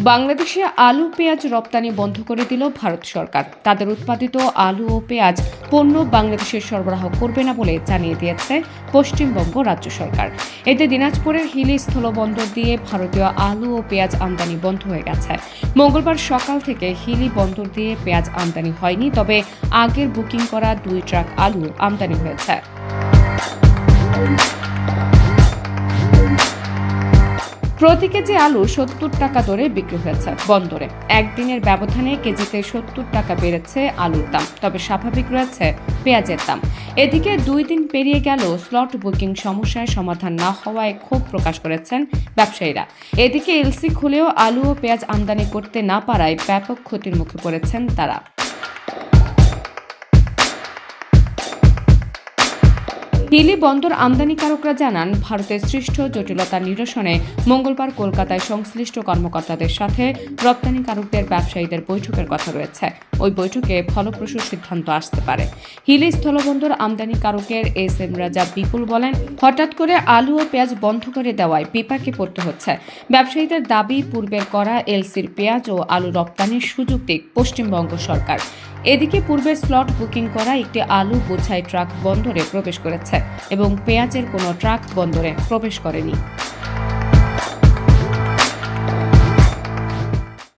বাংলাদেশে আলু পেঁয়াজ রপ্তানি বন্ধ করে দিল ভারত সরকার। তাদের উৎপাদিত আলু ও পেঁয়াজ পণ্য বাংলাদেশে সরবরাহ করবে না বলে জানিয়ে দিয়েছে পশ্চিমবঙ্গ রাজ্য সরকার। এতে দিনাজপুরের হিলি স্থলবন্দর দিয়ে ভারতীয় আলু ও পেঁয়াজ আমদানি বন্ধ হয়ে গেছে। মঙ্গলবার সকাল থেকে হিলি বন্দর দিয়ে পেঁয়াজ আমদানি হয়নি, তবে আগের বুকিং করা 2 ট্রাক আলু আমদানি হয়েছে। প্রতি কেজি আলু 70 টাকা দরে বিক্রি হয়েছে বন্দরে। একদিনের ব্যবধানে কেজিতে 70 টাকা বেড়েছে আলুর দাম, তবে স্বাভাবিক রয়েছে পেঁয়াজের দাম। এদিকে 2 দিন পেরিয়ে গেল স্লট বুকিং সমস্যায় সমাধান না হওয়ায় ক্ষোভ প্রকাশ করেছেন ব্যবসায়ীরা। এদিকে এলসি খুলেও আলু ও পেঁয়াজ আমদানি করতে না পারায় ব্যাপক ক্ষতির মুখে পড়েছেন তারা। হিলি বন্দর আমদানিকারকরা জানান, ভারতের সৃষ্ট জটিলতা নিরসনে মঙ্গলবার কলকাতায় সংশ্লিষ্ট কর্মকর্তাদের সাথে রপ্তানিকারকদের ব্যবসায়ীদের বৈঠকের কথা রয়েছে। ওই বৈঠকে ফলপ্রসূ সিদ্ধান্ত আসতে পারে। হিলি স্থলবন্দর আমদানিকারকের এস.এম. রাজা বিপুল বলেন, হঠাৎ করে আলু ও পেঁয়াজ বন্ধ করে দেওয়ায় বিপাকে পড়তে হচ্ছে। ব্যবসায়ীদের দাবি, পূর্বের করা এলসির পেঁয়াজ ও আলু রপ্তানির সুযোগ দিক পশ্চিমবঙ্গ সরকার। এদিকে পূর্বের স্লট বুকিং করা একটি আলু বোঝাই ট্রাক বন্দরে প্রবেশ করেছে এবং পেঁয়াজের কোনো ট্রাক বন্দরে প্রবেশ করেনি।